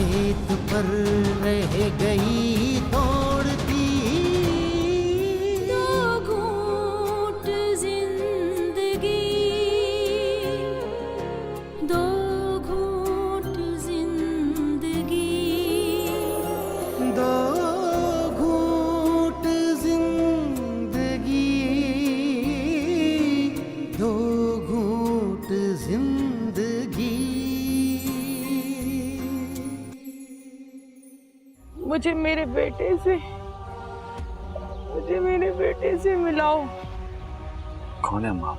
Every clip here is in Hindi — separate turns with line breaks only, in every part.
रेत पर रह गई दौड़ती,
दो घूंट जिंदगी, दो घूंट जिंदगी,
दो घूंट जिंदगी, दो घूंट जिंदगी।
मुझे मेरे बेटे से मिलाओ।
कौन है अम्मा?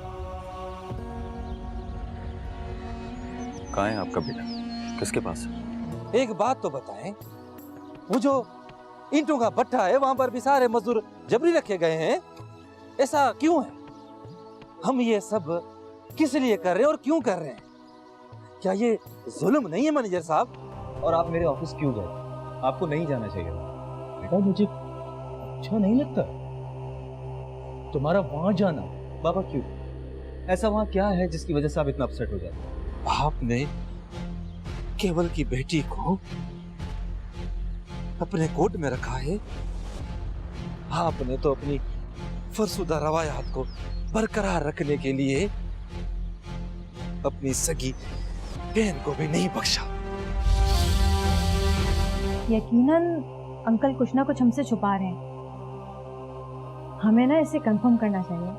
कहाँ है आपका बेटा? किसके पास है?
एक बात तो बताएं, वो जो ईंटों का भट्ठा है वहां पर भी सारे मजदूर जबरी रखे गए हैं, ऐसा क्यों है? हम ये सब किस लिए कर रहे हैं और क्यों कर रहे हैं? क्या ये जुल्म नहीं है मैनेजर साहब?
और आप मेरे ऑफिस क्यों गए? आपको नहीं जाना चाहिए बेटा, मुझे अच्छा नहीं लगता तुम्हारा वहां जाना। बाबा क्यों? ऐसा वहां क्या है जिसकी वजह से आप इतना अपसेट हो जाते हैं?
आपने केवल की बेटी को अपने कोर्ट में रखा है। आपने तो अपनी फरसुदा रवायात को बरकरार रखने के लिए अपनी सगी बहन को भी नहीं बख्शा।
यकीनन अंकल कुछ ना कुछ हमसे छुपा रहे हैं। हमें ना इसे कंफर्म करना चाहिए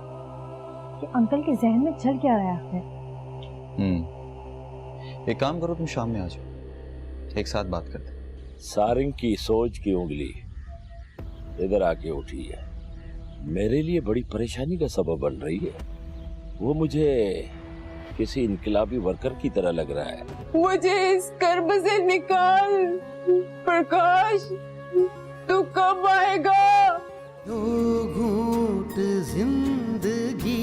कि अंकल के जहन में चल क्या रहा है।
एक काम करो, तुम शाम में आ जाओ, एक साथ बात करते हैं।
सारंग की सोच की उंगली इधर आके उठी है, मेरे लिए बड़ी परेशानी का सबब बन रही है। वो मुझे किसी इनकलाबी वर्कर की तरह लग रहा है।
मुझे इस कर्ब से निकाल प्रकाश, तू कब आएगा?
दो घूंट जिंदगी,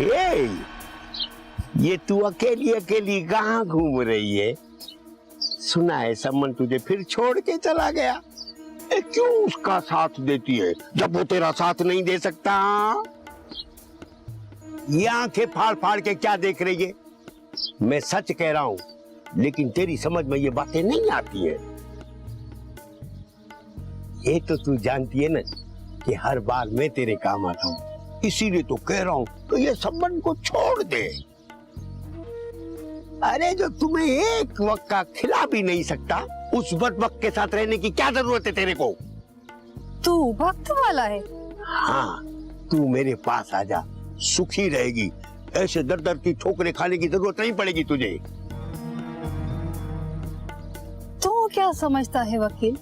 हे, ये तू अकेली अकेली कहाँ घूम रही है? सुना है समन तुझे फिर छोड़ के चला गया। क्यों उसका साथ देती है जब वो तेरा साथ नहीं दे सकता? ये आंखें फाड़ फाड़ के क्या देख रही है? मैं सच कह रहा हूं, लेकिन तेरी समझ में ये बातें नहीं आती है। ये तो तू जानती है ना कि हर बार मैं तेरे काम आता हूं, इसीलिए तो कह रहा हूं तो ये संबंध को छोड़ दे। अरे जो तुम्हें एक वक्त का खिला भी नहीं सकता, उस वक्त के साथ रहने की क्या जरूरत है तेरे को?
तू वक्त वाला है?
हाँ, तू मेरे पास आ जा, सुखी रहेगी। ऐसे दर दर की ठोकरें खाने की जरूरत नहीं पड़ेगी तुझे।
तू क्या समझता है वकील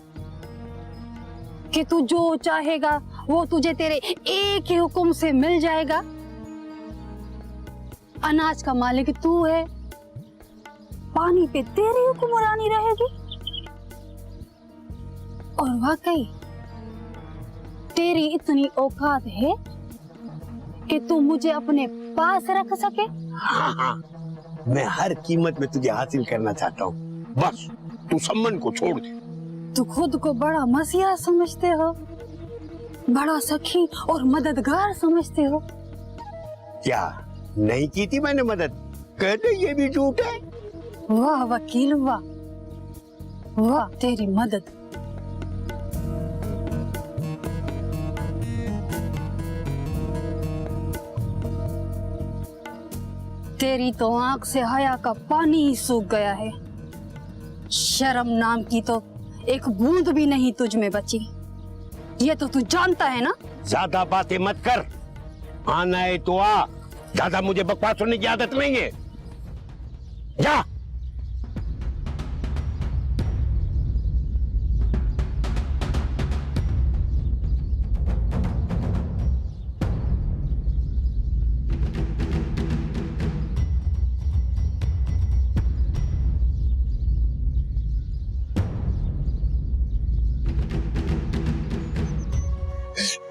कि तू जो चाहेगा वो तुझे तेरे एक ही हुक्म से मिल जाएगा? अनाज का मालिक तू है, पानी पे तेरी हुक्मरानी रहेगी। और वाकई तेरी इतनी औकात है कि तू मुझे अपने पास रख सके?
हाँ हाँ, मैं हर कीमत में तुझे हासिल करना चाहता हूँ, बस तू संबंध को छोड़ दे।
तू खुद को बड़ा मसीहा समझते हो, बड़ा सखी और मददगार समझते हो।
क्या नहीं की थी मैंने मदद? कहते ये भी झूठ है।
वाह वकील वाह, वाह तेरी मदद। तेरी तो आंख से हया का पानी ही सूख गया है। शर्म नाम की तो एक बूंद भी नहीं तुझ में बची। ये तो तू जानता है ना।
ज्यादा बातें मत कर, आना है तो आ, ज्यादा मुझे बकवास सुनने की आदत नहीं है। जा।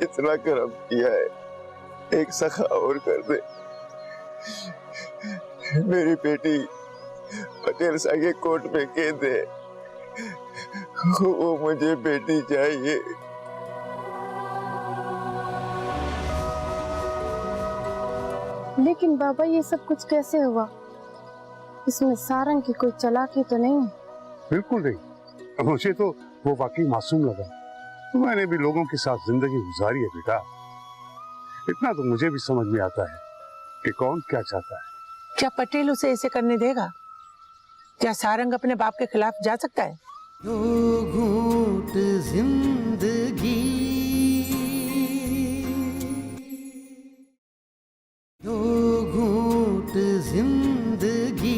इतना करम किया है, एक सखा और कर दे। मेरी बेटी पटेल साहब के कोर्ट में कैद है, वो मुझे बेटी चाहिए।
लेकिन बाबा ये सब कुछ कैसे हुआ? इसमें सारंग की कोई चालाकी तो नहीं है?
बिल्कुल नहीं, मुझे तो वो वाकई मासूम लगा। मैंने भी लोगों के साथ जिंदगी गुजारी है बेटा, इतना तो मुझे भी समझ में आता है कि कौन क्या चाहता है।
क्या पटेल उसे ऐसे करने देगा? क्या सारंग अपने बाप के खिलाफ जा सकता है?
दो घूंट जिंदगी, दो घूंट जिंदगी।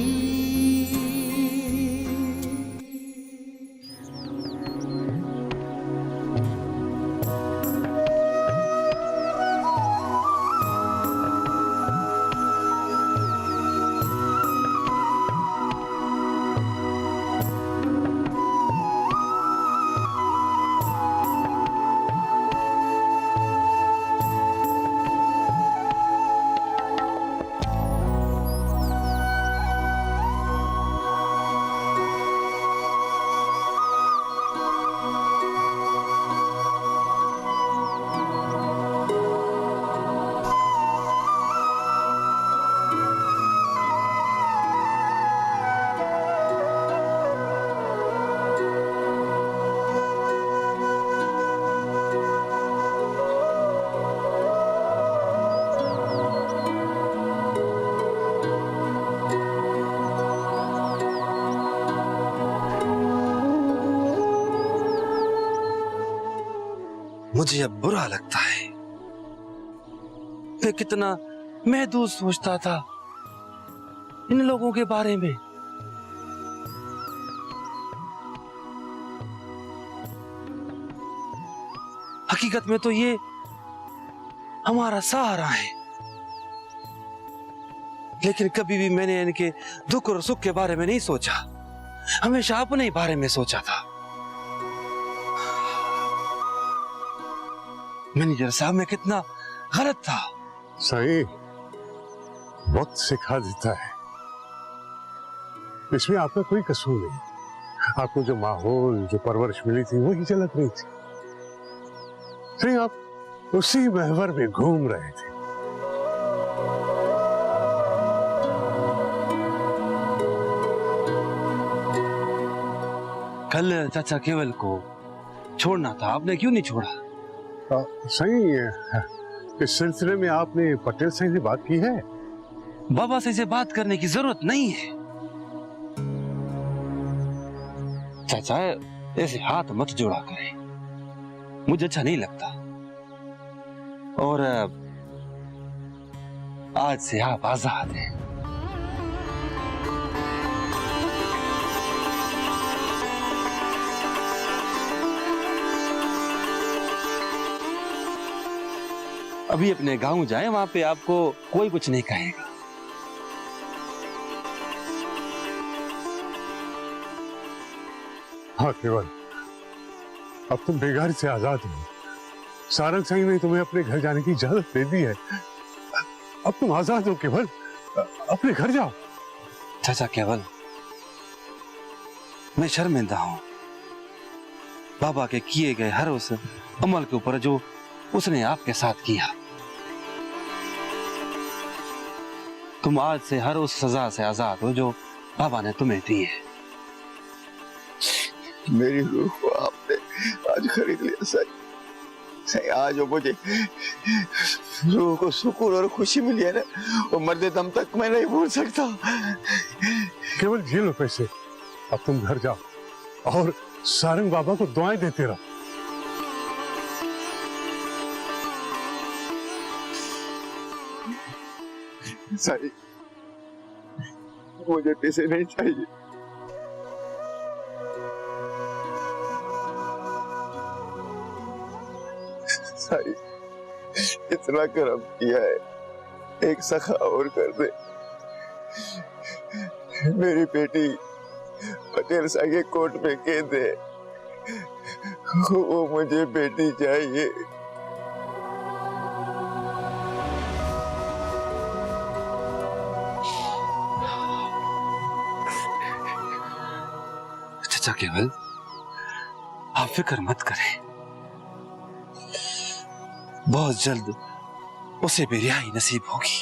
मुझे अब बुरा लगता है। मैं कितना महदूद सोचता था इन लोगों के बारे में। हकीकत में तो ये हमारा सहारा है, लेकिन कभी भी मैंने इनके दुख और सुख के बारे में नहीं सोचा, हमेशा अपने ही बारे में सोचा था। मैनेजर साहब, मैं कितना गलत था।
सही, वक्त सिखा देता है, इसमें आपका कोई कसूर नहीं। आपको जो माहौल, जो परवरिश मिली थी वही झलक रही थी। नहीं, आप उसी महवर में घूम रहे थे।
कल चाचा केवल को छोड़ना था, आपने क्यों नहीं छोड़ा?
सही है। इस सिलसिले में आपने पटेल से बात की है?
बाबा से इसे बात करने की जरूरत नहीं है। चाचा ऐसे हाथ मत जोड़ा करें, मुझे अच्छा नहीं लगता। और आज से आप आजाद हैं। अभी अपने गांव जाएं, वहां पे आपको कोई कुछ नहीं कहेगा।
हाँ केवल, अब तुम बेगारी से आजाद हो। सारंग सिंह ने तुम्हें अपने घर जाने की इजाजत दे दी है। अब तुम आजाद हो केवल, अपने घर जाओ।
चाचा केवल, मैं शर्मिंदा हूं बाबा के किए गए हर उस अमल के ऊपर जो उसने आपके साथ किया। तुम आज से हर उस सजा से आजाद हो जो बाबा ने तुम्हें दी है।
मेरी रूह को आपने आज खरीद लिया सही। सही, आज वो मुझे रूह को सुकून और खुशी मिली है ना, वो मरते दम तक मैं नहीं भूल सकता।
केवल ये लो पैसे, अब तुम घर जाओ और सारंग बाबा को दुआएं देते रहो।
सही, मुझे पैसे नहीं चाहिए। सही, इतना करम किया है, एक सखा और कर दे। मेरी बेटी पटेल साहब के कोर्ट में कैद है, वो मुझे बेटी चाहिए।
चाचा केवल, आप फिक्र मत करें, बहुत जल्द उसे भी रिहाई नसीब होगी।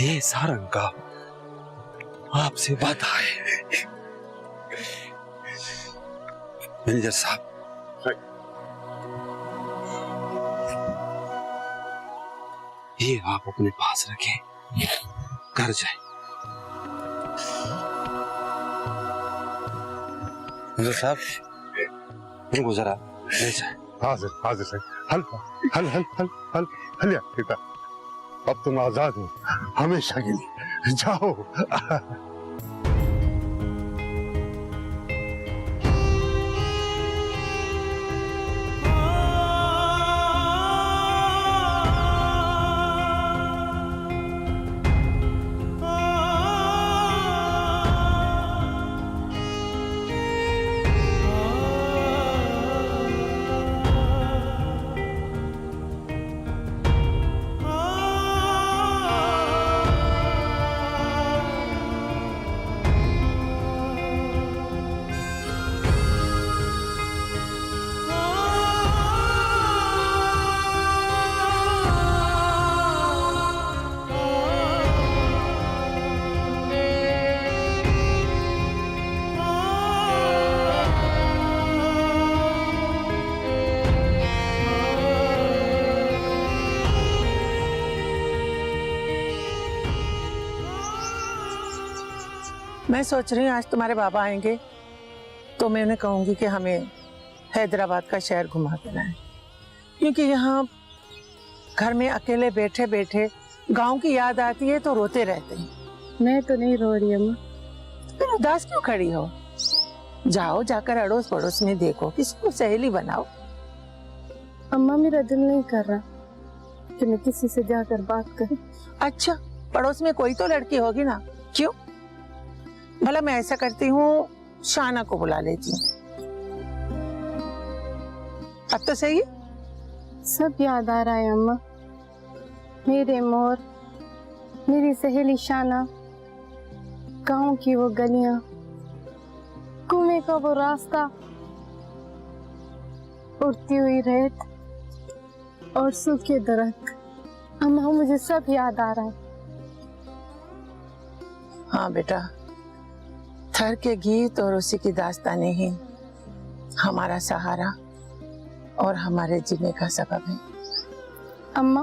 ये सारंग का आपसे वादा है। मैनेजर साहब, ये आप अपने पास रखें, घर जाए। मैनेजर साहब, इनको जरा ले जाए।
हाजिर हाजिर सही। हल हल हल हल हल हल या बेटा, अब तुम आजाद हो हमेशा के लिए। जाओ।
मैं सोच रही हूँ आज तुम्हारे बाबा आएंगे तो मैं उन्हें कहूंगी कि हमें हैदराबाद का शहर घुमा देना है, क्योंकि यहाँ घर में अकेले बैठे बैठे गांव की याद आती है तो रोते रहते हैं।
मैं तो नहीं रो रही अम्मा।
फिर उदास क्यों खड़ी हो? जाओ, जाकर अड़ोस पड़ोस में देखो, किसी को सहेली बनाओ।
अम्मा मेरा दिल नहीं कर रहा कि मैं किसी से जाकर बात करूं।
अच्छा, पड़ोस में कोई तो लड़की होगी ना, क्यों? भला मैं ऐसा करती हूँ, शाना को बुला लेती हूँ। अब तो सही है।
सब याद आ रहा है अम्मा, मेरे मोर, मेरी सहेली शाना, गांव की वो गलियां, कुएं का वो रास्ता, उड़ती हुई रेत और सूखे दरख्त। अम्मा मुझे सब याद आ रहा है।
हाँ बेटा, थर के गीत और उसी की दास्तानें ही हमारा सहारा और हमारे जीने का सबब है।
अम्मा,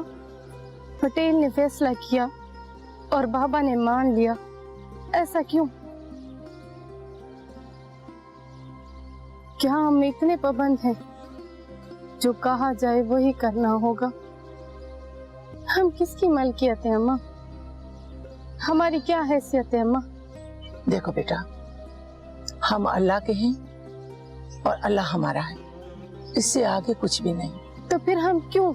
पटेल ने फैसला किया और बाबा ने मान लिया, ऐसा क्यों? क्या हम इतने पाबंद हैं? जो कहा जाए वही करना होगा। हम किसकी मलकियत है अम्मा? हमारी क्या हैसियत है अम्मा?
देखो बेटा, हम अल्लाह के हैं और अल्लाह हमारा है, इससे आगे कुछ भी नहीं।
तो फिर हम क्यों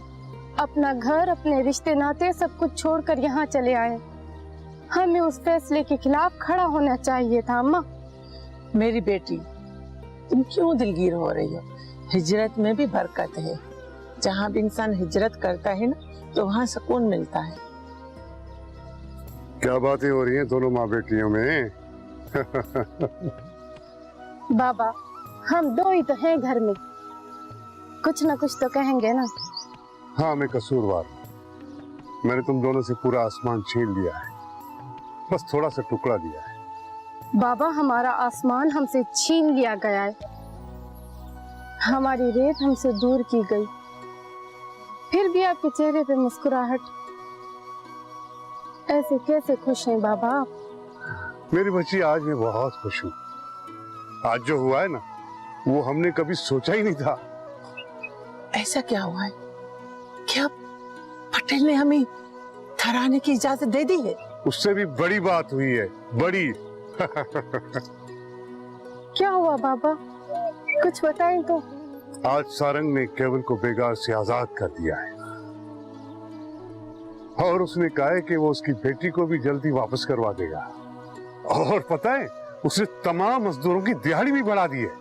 अपना घर, अपने रिश्ते नाते सब कुछ छोड़कर यहाँ चले आए? हमें उस फैसले के खिलाफ खड़ा होना चाहिए था अम्मा।
मेरी बेटी, तुम क्यों दिलगीर हो रही हो? हिजरत में भी बरकत है। जहाँ भी इंसान हिजरत करता है ना, तो वहाँ सुकून मिलता है।
क्या बातें हो रही हैं दोनों माँ बेटियों में?
बाबा, हम दो ही तो हैं घर में, कुछ ना कुछ तो कहेंगे ना।
हाँ, मैं कसूरवार हूँ। मैंने तुम दोनों से पूरा आसमान छीन लिया है, बस थोड़ा सा टुकड़ा दिया है।
बाबा, हमारा आसमान हमसे छीन लिया गया है, हमारी रेत हमसे दूर की गई, फिर भी आपके चेहरे पे मुस्कुराहट। ऐसे कैसे खुश हैं बाबा आप?
मेरी बच्ची, आज मैं बहुत खुश हूँ। आज जो हुआ है ना, वो हमने कभी सोचा ही नहीं था।
ऐसा क्या हुआ है? क्या पटेल ने हमें ठहराने की इजाजत दे दी है?
उससे भी बड़ी बात हुई है, बड़ी।
क्या हुआ बाबा, कुछ बताएं तो।
आज सारंग ने केवल को बेगार से आजाद कर दिया है और उसने कहा है कि वो उसकी बेटी को भी जल्दी वापस करवा देगा। और पता है, उसने तमाम मजदूरों की दिहाड़ी भी बढ़ा दी है।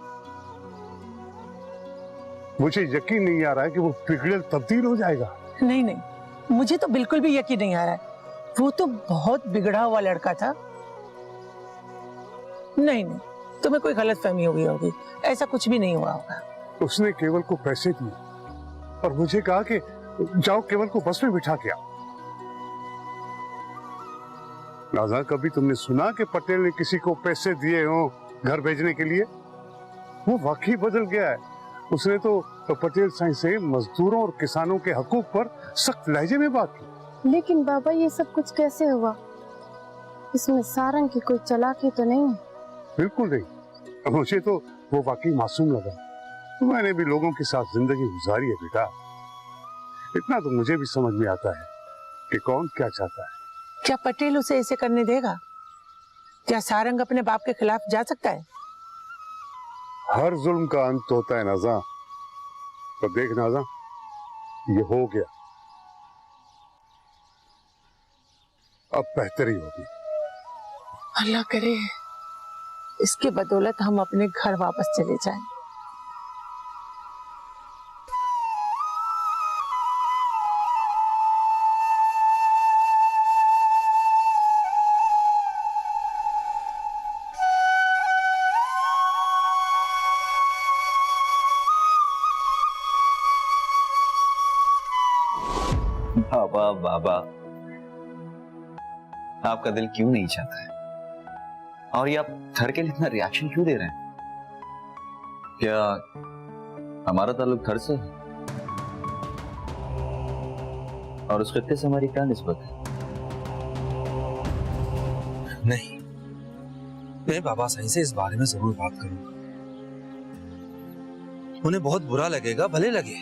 मुझे यकीन नहीं आ रहा है कि वो पिघल तब्दील हो जाएगा।
नहीं नहीं, मुझे तो बिल्कुल भी यकीन नहीं आ रहा है। वो तो बहुत बिगड़ा हुआ लड़का था। नहीं नहीं, तुम्हें कोई गलतफहमी हो गई होगी, ऐसा कुछ भी नहीं हुआ होगा।
उसने केवल को पैसे दिए और मुझे कहा कि जाओ केवल को बस में बिठा के आओ। नाज़ा, कभी तुमने सुना कि पटेल ने किसी को पैसे दिए हो घर भेजने के लिए? वो वाकई बदल गया है। उसने तो पटेल साईं से मजदूरों और किसानों के हकूक पर सख्त लहजे में बात की।
लेकिन बाबा, ये सब कुछ कैसे हुआ? इसमें सारंग की कोई चालाकी तो नहीं है?
बिल्कुल नहीं। मुझे तो वो वाकई मासूम लगा। मैंने भी लोगों के साथ जिंदगी गुजारी है बेटा। इतना तो मुझे भी समझ में आता है कि कौन क्या चाहता है।
क्या पटेल उसे ऐसे करने देगा? क्या सारंग अपने बाप के खिलाफ जा सकता है?
हर जुल्म का अंत होता है नाज़ा। तो देख नाज़ा, ये हो गया, अब बेहतरी होगी।
अल्लाह करे इसके बदौलत हम अपने घर वापस चले जाएं।
बाबा बाबा, आपका दिल क्यों नहीं चाहता है? और ये आप थर के लिए इतना रिएक्शन क्यों दे रहे हैं? क्या हमारा ताल्लुक थर से है? और उस खित्ते से हमारी क्या निस्बत है?
नहीं, मैं बाबा साईं से इस बारे में जरूर बात करूंगा। उन्हें बहुत बुरा लगेगा, भले लगे।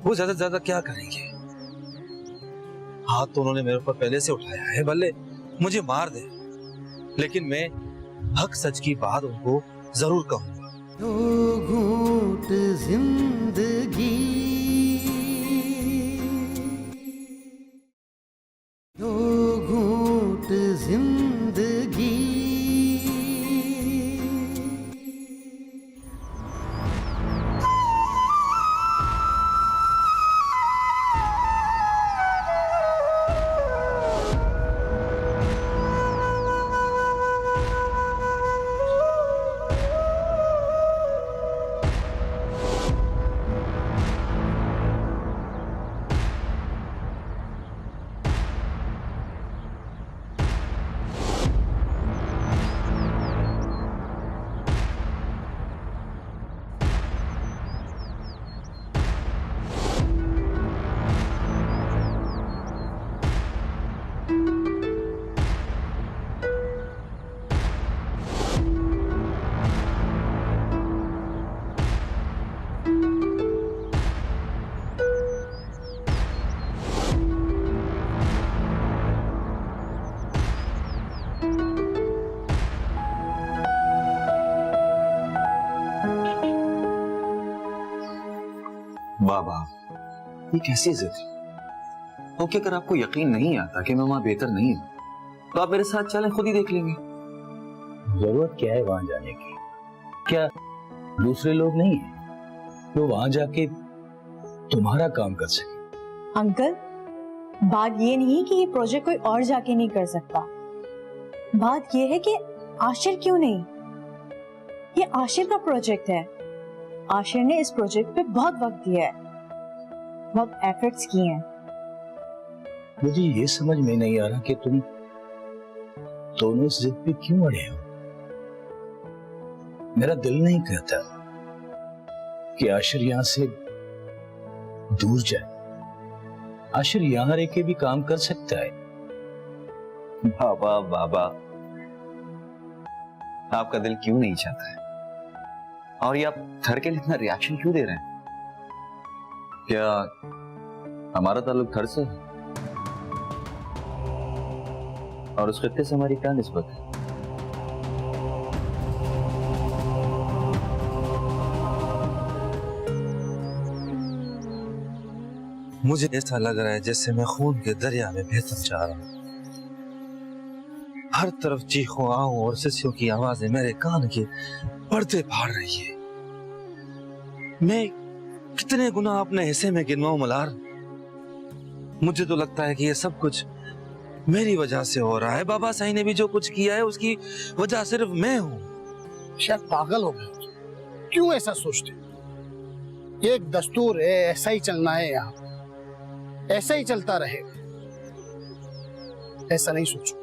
वो ज्यादा से ज्यादा क्या करेंगे? हाथ तो उन्होंने मेरे ऊपर पहले से उठाया है, भले मुझे मार दे, लेकिन मैं हक सच की बात उनको जरूर कहूंगा।
दो घूंट जिंदगी, दो घूंट जिंदगी,
बाबा, ये कैसी जिद है? ओके, अगर आपको यकीन नहीं आता कि मैं वहां बेहतर नहीं हूं, तो आप मेरे साथ चलें, खुद ही देख लेंगे।
जरूरत क्या है वहां जाने की? क्या दूसरे लोग नहीं है जो वहां जाके तुम्हारा काम कर सके?
अंकल, बात ये नहीं कि ये प्रोजेक्ट कोई और जाके नहीं कर सकता। बात ये है कि आशिर क्यों नहीं? ये आशिर का प्रोजेक्ट है। आशिर ने इस प्रोजेक्ट पे बहुत वक्त दिया है, बहुत एफर्ट्स किए हैं।
मुझे ये समझ में नहीं आ रहा कि तुम दोनों इस जिद पे क्यों अड़े हो। मेरा दिल नहीं कहता कि आशिर यहां से दूर जाए। आशिर यहां रह के भी काम कर सकता है।
बाबा बाबा, आपका दिल क्यों नहीं चाहता है? और ये आप थर के लिए इतना रिएक्शन क्यों दे रहे हैं? क्या हमारा ताल्लुक थर से है? और उस खित्ते से हमारी क्या निस्बत है?
मुझे ऐसा लग रहा है जैसे मैं खून के दरिया में बहता जा रहा हूँ। हर तरफ चीखों आओ और सिस्सियों की आवाजें मेरे कान के पर्दे फाड़ रही है। मैं कितने गुनाह अपने हिस्से में गिनवाऊं मलार। मुझे तो लगता है कि ये सब कुछ मेरी वजह से हो रहा है। बाबा साईं ने भी जो कुछ किया है उसकी वजह सिर्फ मैं हूँ।
शायद पागल हो गए, क्यों ऐसा सोचते? ये एक दस्तूर है, ऐसा ही चलना है, यहाँ ऐसा ही चलता रहेगा। ऐसा नहीं सोचो।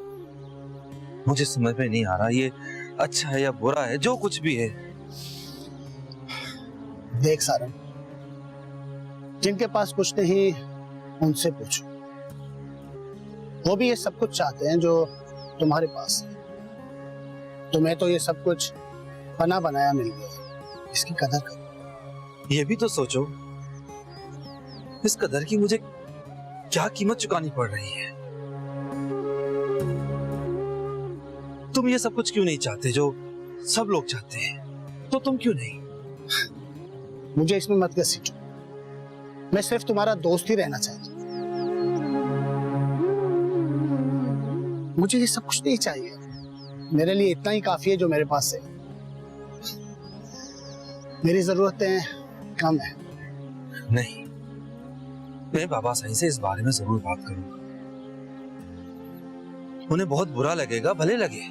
मुझे समझ में नहीं आ रहा ये अच्छा है या बुरा है, जो कुछ भी है।
देख सारंग, जिनके पास कुछ नहीं उनसे पूछो। वो भी ये सब कुछ चाहते हैं जो तुम्हारे पास है। तुम्हें तो ये सब कुछ बना बनाया मिल गया, इसकी कदर करो।
ये भी तो सोचो, इस कदर की मुझे क्या कीमत चुकानी पड़ रही है। तुम ये सब कुछ क्यों नहीं चाहते जो सब लोग चाहते हैं? तो तुम क्यों नहीं?
मुझे इसमें मत घसीटो। मैं सिर्फ तुम्हारा दोस्त ही रहना चाहता हूं। मुझे ये सब कुछ नहीं चाहिए। मेरे लिए इतना ही काफी है जो मेरे पास है। मेरी जरूरतें कम है।
नहीं, मैं बाबा साईं से इस बारे में जरूर बात करूंगा। उन्हें बहुत बुरा लगेगा, भले लगे।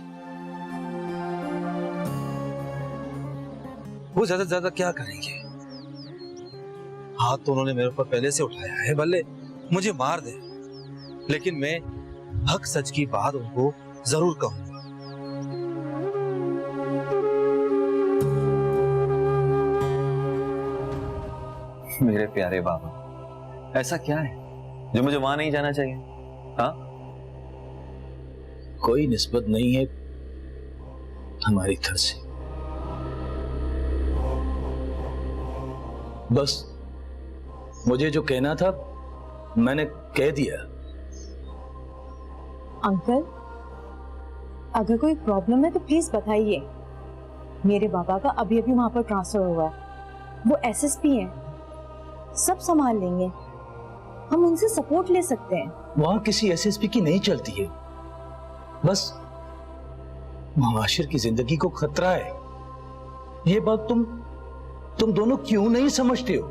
वो ज्यादा से ज्यादा क्या करेंगे? हाथ तो उन्होंने मेरे ऊपर पहले से उठाया है, भले मुझे मार दे, लेकिन मैं हक सच की बात उनको जरूर कहूंगा।
मेरे प्यारे बाबा, ऐसा क्या है जो मुझे वहां नहीं जाना चाहिए? हाँ,
कोई निस्बत नहीं है हमारी तरफ से। बस मुझे जो कहना था मैंने कह दिया।
अंकल, अगर कोई प्रॉब्लम है तो प्लीज बताइए। मेरे बाबा का अभी अभी वहां पर ट्रांसफर हुआ है। वो एसएसपी हैं, सब संभाल लेंगे। हम उनसे सपोर्ट ले सकते हैं।
वहां किसी एसएसपी की नहीं चलती है। बस मुआशिर की जिंदगी को खतरा है। ये बात तुम दोनों क्यों नहीं समझते हो?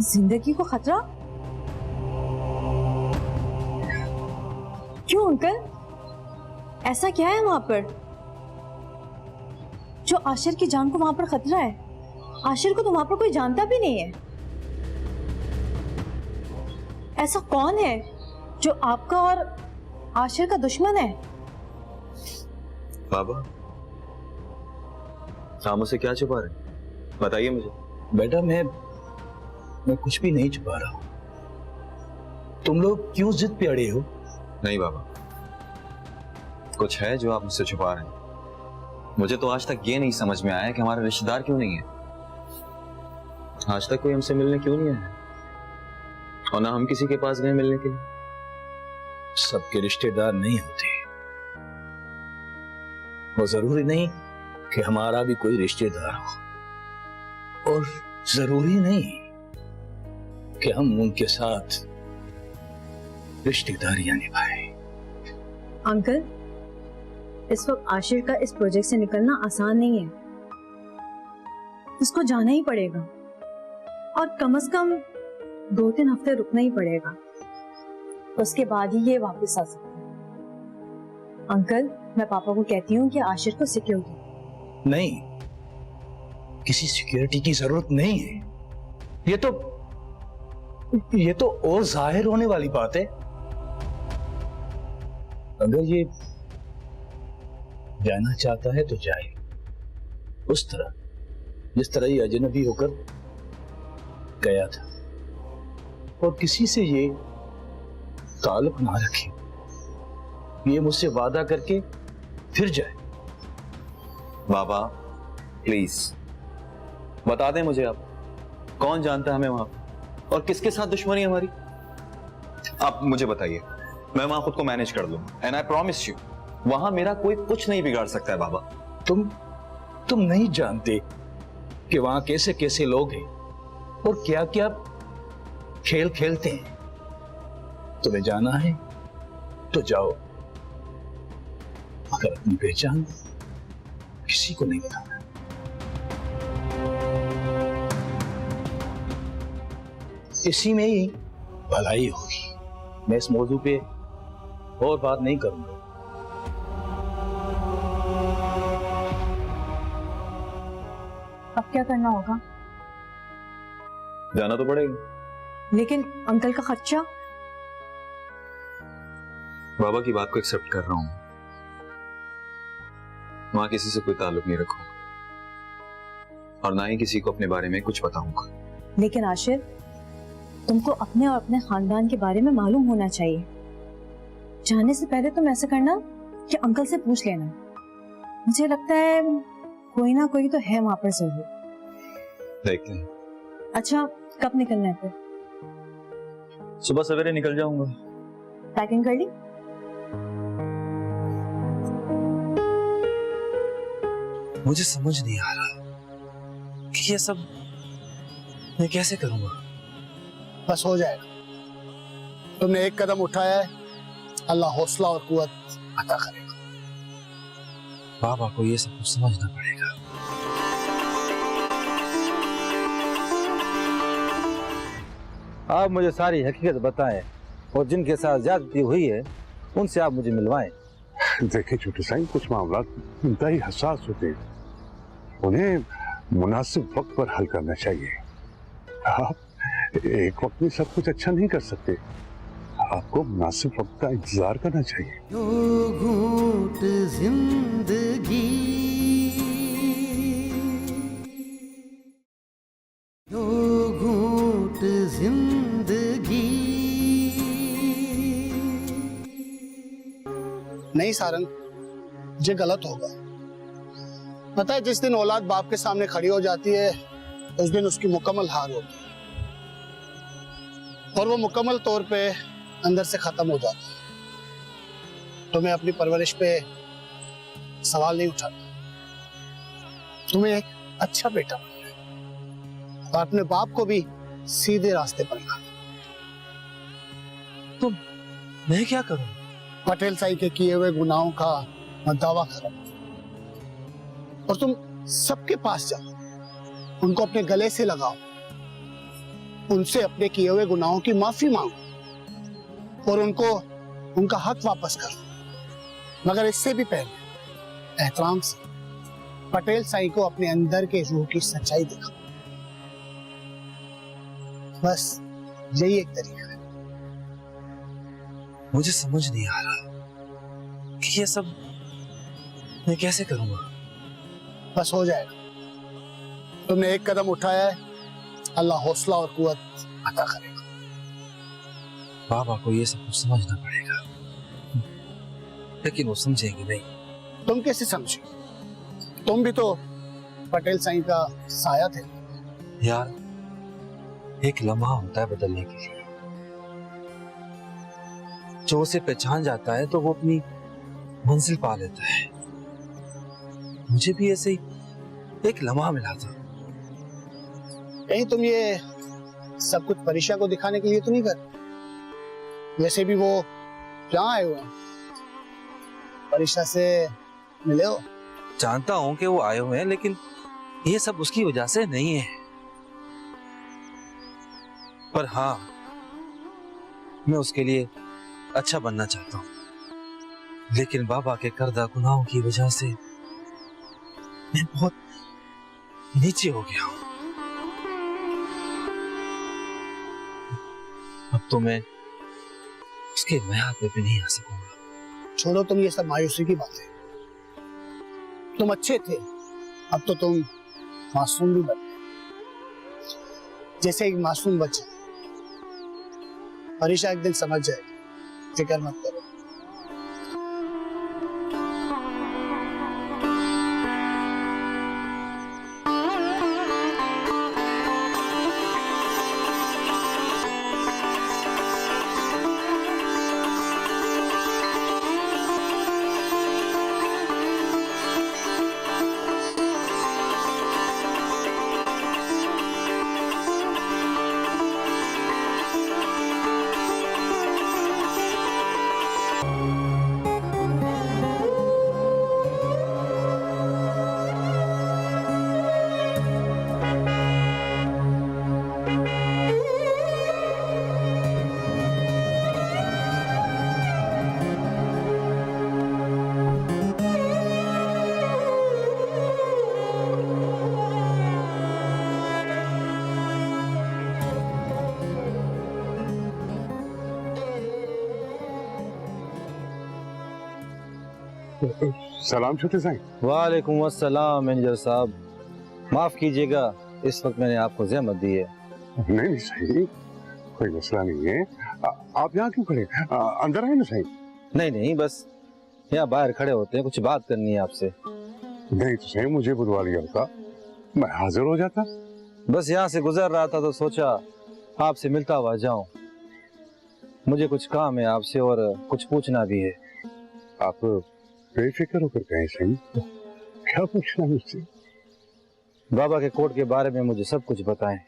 जिंदगी को खतरा? क्यों अंकल, ऐसा क्या है वहां पर जो आशिर की जान को वहां पर खतरा है? आशिर को तो वहां पर कोई जानता भी नहीं है। ऐसा कौन है जो आपका और आशिर का दुश्मन है?
बाबा, आप मुझसे क्या छुपा रहे हैं? बताइए मुझे।
बेटा, मैं कुछ भी नहीं छुपा रहा हूं। तुम लोग क्यों जिद पे अड़े हो?
नहीं बाबा, कुछ है जो आप मुझसे छुपा रहे हैं। मुझे तो आज तक ये नहीं समझ में आया कि हमारा रिश्तेदार क्यों नहीं है। आज तक कोई हमसे मिलने क्यों नहीं आया, और ना हम किसी के पास गए मिलने के लिए।
सबके रिश्तेदार नहीं होते। वो जरूरी नहीं कि हमारा भी कोई रिश्तेदार हो। और जरूरी नहीं कि हम उनके साथ रिश्तेदारियां निभाएं।
अंकल, इस वक्त आशिर का इस प्रोजेक्ट से निकलना आसान नहीं है। उसको जाना ही पड़ेगा और कम से कम 2-3 हफ्ते रुकना ही पड़ेगा। उसके बाद ही ये वापस आ सकता है। अंकल, मैं पापा को कहती हूँ कि आशिर को सिक्योरिटी।
नहीं, किसी सिक्योरिटी की जरूरत नहीं है। ये तो और जाहिर होने वाली बात है। अगर ये जाना चाहता है तो जाए, उस तरह जिस तरह ये अजनबी होकर गया था, और किसी से ये ताल्लुक ना रखे। ये मुझसे वादा करके फिर जाए।
बाबा प्लीज बता दें मुझे, आप कौन जानता है हमें वहां और किसके साथ दुश्मनी है हमारी। आप मुझे बताइए, मैं वहां खुद को मैनेज कर लूंगा। एंड आई प्रॉमिस यू, वहां मेरा कोई कुछ नहीं बिगाड़ सकता है। बाबा
तुम नहीं जानते कि वहां कैसे कैसे लोग हैं और क्या क्या खेल खेलते हैं। तुम्हें जाना है तो जाओ, मगर अपनी पहचान किसी को नहीं बताना। इसी में ही भलाई होगी। मैं इस मौजू पे और बात नहीं करूंगा।
अब क्या करना होगा?
जाना तो पड़ेगा।
लेकिन अंकल का खर्चा?
बाबा की बात को एक्सेप्ट कर रहा हूं। वहां किसी से कोई ताल्लुक नहीं रखूंगा और ना ही किसी को अपने बारे में कुछ बताऊंगा।
लेकिन आशिर, तुमको अपने और अपने खानदान के बारे में मालूम होना चाहिए। जाने से पहले तुम ऐसा करना कि अंकल से पूछ लेना। मुझे लगता है कोई ना कोई तो है वहां पर जरूर।
देखते हैं।
अच्छा, कब निकलना है फिर?
सुबह सवेरे निकल जाऊंगा।
पैकिंग कर ली?
मुझे समझ नहीं आ रहा कि ये सब मैं कैसे करूंगा।
बस हो जाएगा। तुमने एक कदम उठाया है, अल्लाह हौसला और कुव्वत अता करेगा।
बाबा को ये सब कुछ समझना पड़ेगा।
आप मुझे सारी हकीकत बताएं और जिनके साथ ज्यादती हुई है उनसे आप मुझे मिलवाएं।
देखिए छोटे साईं, कुछ मामला इंतहाई हसास होते हैं, उन्हें मुनासिब वक्त पर हल करना चाहिए। आप एक वक्त में सब कुछ अच्छा नहीं कर सकते, आपको मुनासिब वक्त का इंतजार करना चाहिए।
दो घूंट जिंदगी, दो घूंट जिंदगी।
नहीं सारंग, ये गलत होगा। पता है, जिस दिन औलाद बाप के सामने खड़ी हो जाती है उस दिन उसकी मुकम्मल हार होती है और वो मुकम्मल तौर पे अंदर से खत्म हो जाती है। तुम्हें अपनी परवरिश पे सवाल नहीं उठाना। तुम्हें एक अच्छा बेटा बनना है और अपने बाप को भी सीधे रास्ते पर लाना।
तो मैं क्या करूं?
पटेल साई के किए हुए गुनाहों का मैं दावा करूं और तुम सबके पास जाओ, उनको अपने गले से लगाओ, उनसे अपने किए हुए गुनाहों की माफी मांगो और उनको उनका हक वापस करो। मगर इससे भी पहले एहतराम से पटेल साई को अपने अंदर के रूह की सच्चाई दिखाओ। बस यही एक तरीका है।
मुझे समझ नहीं आ रहा कि ये सब मैं कैसे करूंगा।
बस हो जाएगा। तुमने एक कदम उठाया है, अल्लाह हौसला और कुव्वत अता करेगा।
बाबा को ये सब कुछ समझना पड़ेगा, लेकिन वो समझेंगे नहीं।
तुम कैसे समझे? तुम भी तो पटेल साईं का साया थे।
यार, एक लम्हा होता है बदलने के लिए। जो उसे पहचान जाता है तो वो अपनी मंजिल पा लेता है। मुझे भी ऐसे ही एक लम्हा मिला था।
कहीं तुम ये सब कुछ परीक्षा को दिखाने के लिए तो नहीं कर? वैसे भी वो क्या आए हुए हैं? परीक्षा से मिले हो?
जानता हूं कि वो आए हुए हैं, लेकिन ये सब उसकी वजह से नहीं है। पर हाँ, मैं उसके लिए अच्छा बनना चाहता हूं, लेकिन बाबा के करदा गुनाहों की वजह से मैं बहुत नीचे हो गया हूं। अब तो मैं उसके महल पे भी नहीं आ सकूंगा।
छोड़ो तुम ये सब मायूसी की बातें। तुम अच्छे थे, अब तो तुम मासूम भी बन गए, जैसे एक मासूम बच्चा। परीक्षा एक दिन समझ जाएगी, फिक्र मत करो।
सलाम छोटे साईं।
वालेकुम अस्सलाम मैनेजर साहब, माफ कीजिएगा, इस वक्त मैंने आपको ज़हमत दी है।
नहीं साईं, कोई मसला नहीं है। आप यहाँ क्यों खड़े? अंदर आए ना साईं।
नहीं नहीं, बस यहाँ बाहर खड़े होते हैं, कुछ बात करनी है आपसे।
नहीं तो साईं, मुझे बुलवा लिया होता, मैं हाजिर हो जाता।
बस यहाँ से गुजर रहा था तो सोचा आपसे मिलता हुआ जाऊं। मुझे कुछ काम है आपसे और कुछ पूछना भी है।
आप बेफिक्र होकर कहें साईं, क्या पूछना मुझसे?
बाबा के कोर्ट के बारे में मुझे सब कुछ बताएं,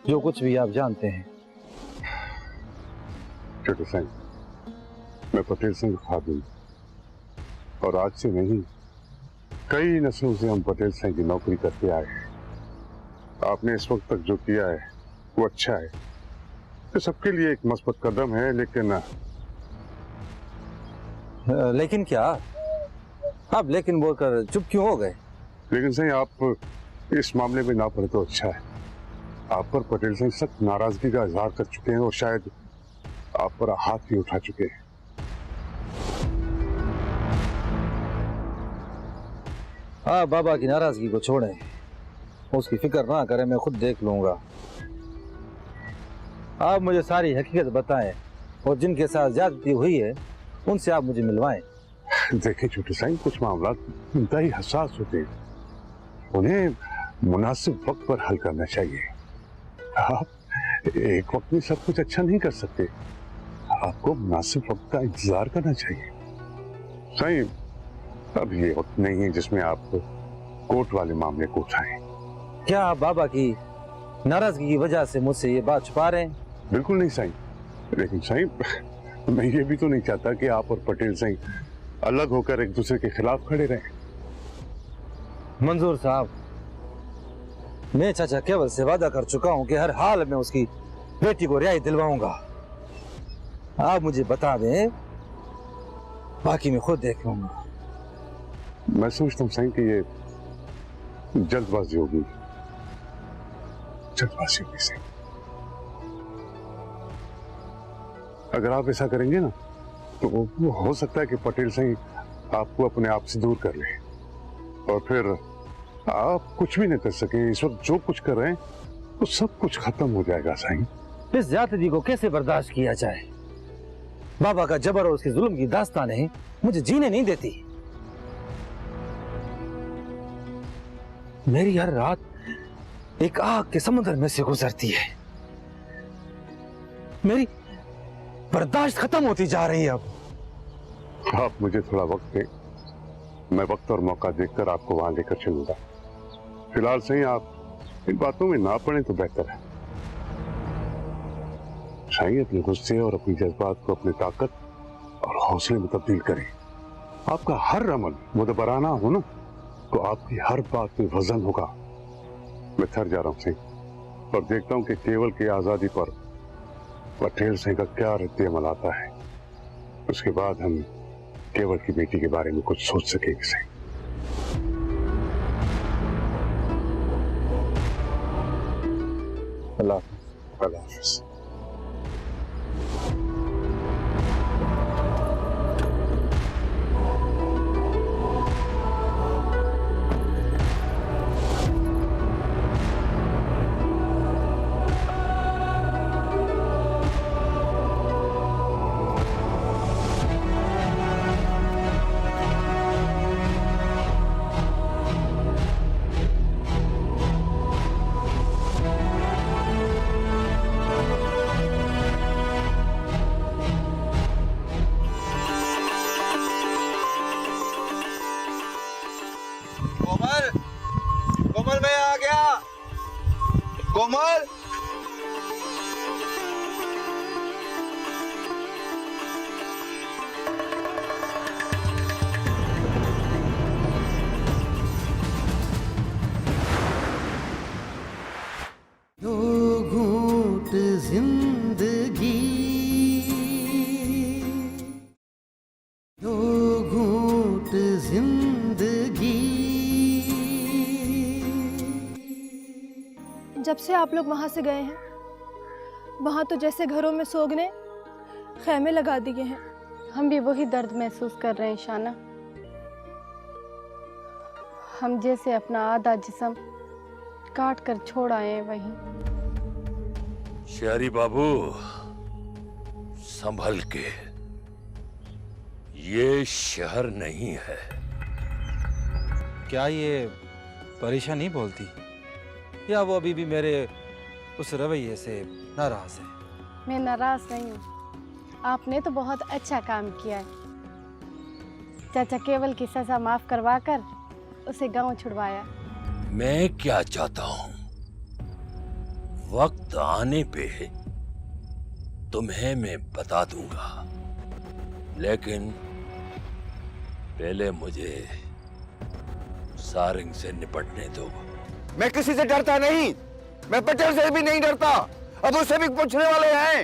जो कुछ भी आप जानते हैं।
छोटे साईं, मैं पटेल सिंह खादिम, और आज से नहीं, कई नस्लों से हम पटेल सिंह की नौकरी करते आए हैं। आपने इस वक्त तक जो किया है वो अच्छा है, तो सबके लिए एक मस्बत कदम है,
लेकिन क्या? आप लेकिन बोलकर चुप क्यों हो गए?
लेकिन सही आप इस मामले में ना पड़े तो अच्छा है। आप पर पटेल सिंह सख्त नाराजगी का इजहार कर चुके हैं और शायद आप पर हाथ भी उठा चुके हैं।
आप बाबा की नाराजगी को छोड़ें, उसकी फिक्र ना करें, मैं खुद देख लूंगा। आप मुझे सारी हकीकत बताएं और जिनके साथ ज्यादती हुई है उनसे आप मुझे मिलवाएं।
देखिए छोटे साईं, कुछ मामला इंतहाई हसास होते हैं, उन्हें मुनासिब वक्त पर हल करना चाहिए। आप एक वक्त में सब कुछ अच्छा नहीं कर सकते, आपको मुनासिब वक्त का इंतजार करना चाहिए। साईं, अब ये वक्त नहीं है जिसमें आप कोर्ट वाले मामले को उठाएं।
क्या आप बाबा की नाराजगी की वजह से मुझसे ये बात छुपा रहे हैं?
बिल्कुल नहीं साईं, लेकिन साईं मैं ये भी तो नहीं चाहता कि आप और पटेल सिंह अलग होकर एक दूसरे के खिलाफ खड़े रहें।
मंजूर साहब, मैं चाचा केवल से वादा कर चुका हूं कि हर हाल में उसकी बेटी को रिहाई दिलवाऊंगा। आप मुझे बता दें, बाकी मैं खुद देख लूंगा।
मैं सोचता हूँ साईं कि ये जल्दबाजी होगी, जल्दबाजी होगी साईं। अगर आप ऐसा करेंगे ना तो वो हो सकता है कि पटेल सिंह आपको अपने आप से दूर कर ले और फिर आप कुछ भी नहीं कर सके। इस वक्त जो कुछ कर रहे हैं वो सब कुछ खत्म हो जाएगा साईं।
इस ज्यादती को कैसे बर्दाश्त किया जाए? बाबा का जबर और उसके जुल्म की दास्तानें मुझे जीने नहीं देती। मेरी हर रात एक आग के समुद्र में से गुजरती है। मेरी बर्दाश्त खत्म होती जा रही है। अब
आप मुझे थोड़ा वक्त दें, मैं वक्त और मौका देखकर आपको वहां लेकर चलूंगा। फिलहाल सही आप इन बातों में ना पड़े तो बेहतर है। शायद अपने गुस्से और अपनी जज्बात को अपनी ताकत और हौसले में तब्दील करें। आपका हर अमल मुदबराना हो ना, तो आपकी हर बात में वजन होगा। मैं थक जा रहा हूँ सिंह, और देखता हूँ कि केवल की आजादी पर पटेल सिंह का क्या रद्द-ए-अमल आता है। उसके बाद हम केवल की बेटी के बारे में कुछ सोच सकेंगे सिंह। अल्लाह हाफिज़।
कोमल, कोमल मैं आ गया। कोमल,
दो घूंट जिंदगी, दो घूंट जिंदगी।
जब से आप लोग वहाँ से गए हैं, वहाँ तो जैसे घरों में सोगने खैमे लगा दिए हैं।
हम भी वही दर्द महसूस कर रहे हैं शाना। हम जैसे अपना आधा जिस्म काट कर छोड़ आए हैं वहीं।
शहरी बाबू, संभल के, ये शहर नहीं है।
क्या ये परेशान नहीं बोलती, या वो अभी भी मेरे उस रवैये से नाराज है?
मैं नाराज नहीं हूँ, आपने तो बहुत अच्छा काम किया है। चाचा केवल की सजा माफ करवा कर उसे गांव छुड़वाया।
मैं क्या चाहता हूँ, वक्त आने पे तुम्हें मैं बता दूंगा, लेकिन पहले मुझे सारंग से निपटने दो।
मैं किसी से डरता नहीं, मैं पटेल से भी नहीं डरता। अब उससे भी पूछने वाले हैं।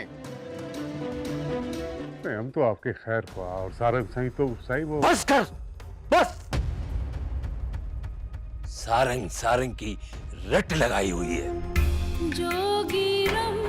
हम तो आपके खैर को, और सारंग सही तो सही वो।
बस कर, बस। सारंग सारंग की रट लगाई हुई है।
जोगी रम